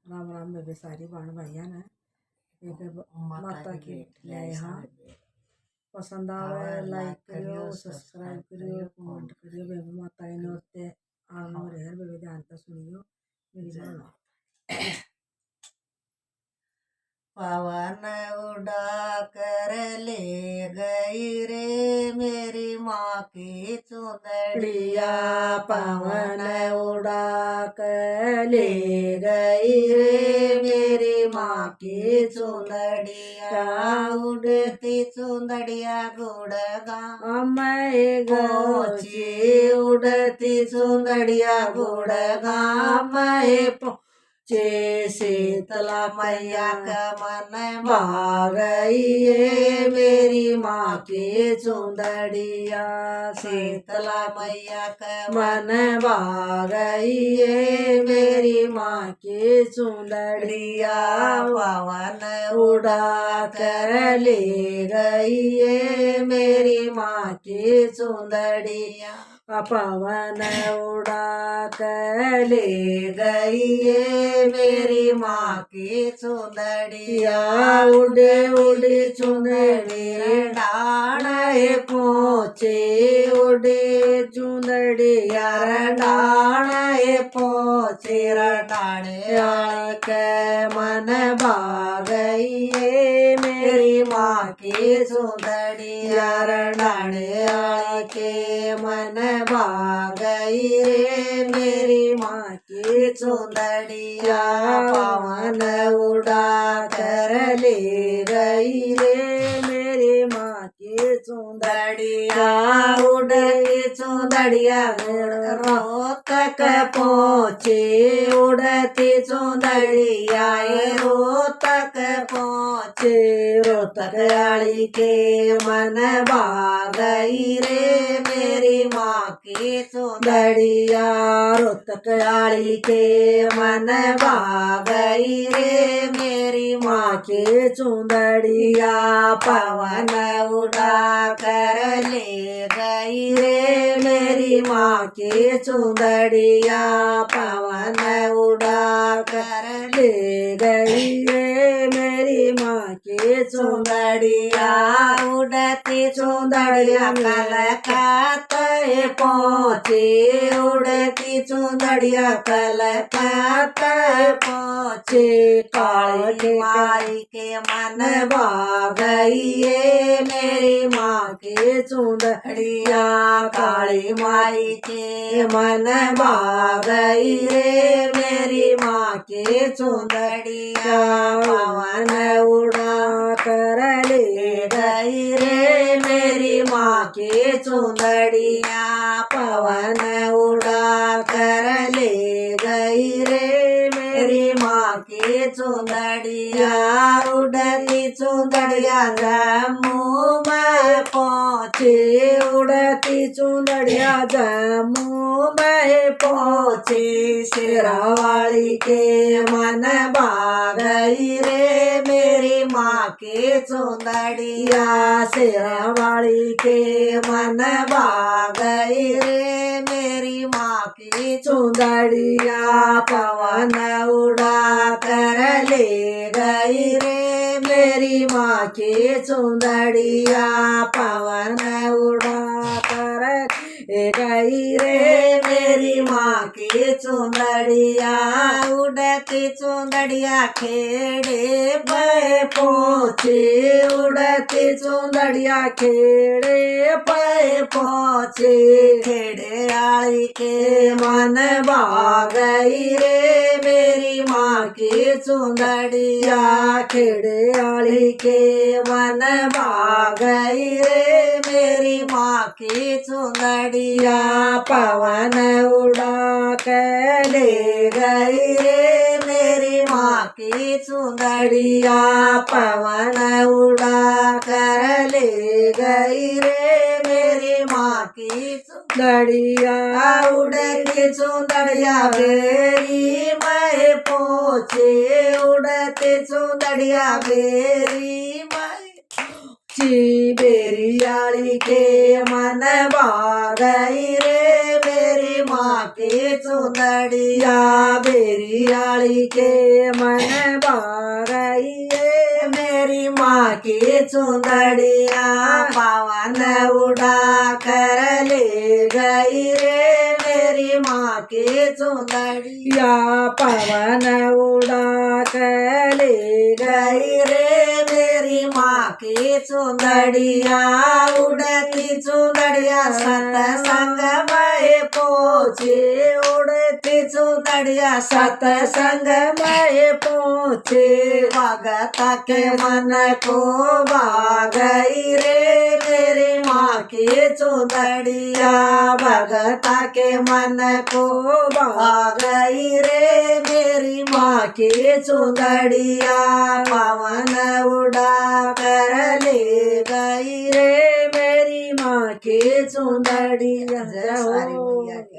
राम राम मेरे सारी बहन भाइया ने बेबे माता की ले हाँ पसंद आवे लाइक करियो सब्सक्राइब करियो कमेंट करियो बेबे माता के नोते आनो रे बेबे ध्यान से सुनियो मेरी माँ पवन उड़ा कर ले गई रे मेरी माँ की चुंदड़िया। पवन उड़ा कर ले गई रे मेरी माँ की चुंदड़िया उड़ती चुंदड़िया गुड़गा मैं गोची उड़ती चुंदड़िया गुड़गा मैं चे शीतला मैया का मन भाग गई मेरी माँ की चुंदड़िया शीतला मैया का मन भाग गई मेरी माँ की चुंदड़िया पवन उड़ा कर ले गई मेरी माँ की चुंदड़िया पवन उड़ा कर ले गई मेरी माँ की चुंदड़िया उड़े उड़े चुंदड़ी डाण पहुँचे उड़े चुंदड़िया डाण पहुँचे रटाणे के मन भाग गई मेरी माँ की चुंदड़िया डाणे के मन भाग गई रे मेरी माँ की चुंदड़िया पवन उड़ा कर ले गई रे मेरी माँ की चुंदड़िया उड़ती चुंदड़िया रोहतक पहुँचे उड़ती चुंदड़िया रोहतक पहुँचे रोहतक आली के मन भाग गई रे मेरी माँ की चुंदड़िया रोहतक आली के मन भाग गई रे मेरी माँ की चुंदड़िया पवन उड़ा कर ले गई रे मेरी माँ की चुंदड़िया पवन उड़ा कर ले गई रे मेरी माँ की चुंदड़िया उड़ती चुंदड़िया कलकत्ता पहुँचे उड़ती चुंदड़िया कलकत्ता पहुँचे काली माई के मन भाग गई मेरी माँ की चुंदड़िया काली माई के मन भाग गई रे मेरी माँ की चुंदड़िया पवन उड़ा कर ले गई रे मेरी माँ की चुंदड़िया पवन उड़ा कर ले गई रे मेरी माँ की चुंदड़िया उड़ती चुंदड़िया जम्मू में पहुँचे उड़ती चुंदड़िया जम्मू में पहुँचे शेरावाली के मन भाग गई रे मेरी माँ की चुंदड़िया शेरावाली के मन भाग गई रे मेरी माँ की चुंदड़िया पवन उड़ा कर ले गई रे मेरी माँ की चुंदड़िया पवन उड़ा कर गई रे मेरी माँ की चुंदड़िया उड़ती चुंदड़िया खेड़े पे पहुँचे उड़ती चुंदड़िया खेड़े पे पहुँचे खेड़े आली के मन भाग गई रे मेरी माँ की चुंदड़िया खेड़े आली के मन भाग गई रे मेरी माँ की चुंदड़िया पवन उड़ा के ले गई रे मेरी माँ की चुंदड़िया पवन उड़ा कर ले गई रे मेरी माँ की चुंदड़िया उड़ती चुंदड़िया बेरी मैं पहुँचे उड़ती चुंदड़िया बेरी मैं ची बेरियाली के मन बागई रे मेरी माँ की चुंदड़िया बेरियाली के मन बागई रे मेरी माँ की चुंदड़िया पवन उड़ा कर ले गई रे मेरी माँ की चुंदड़िया या पवन उड़ा कर ले गई रे मेरी माँ की चुंदड़िया उड़ती चुंदड़िया सतसंग में पहुँचे उड़ती चुंदड़िया सत्संग में पहुँचे भगत के मन को बागई रे मेरी माँ की चुंदड़िया भगत के मन को बागई रे मेरी माँ की चुंदड़िया पवन उड़ा कर ले गई रे रे मेरी माँ की चुंदड़िया जय सारी मैया की।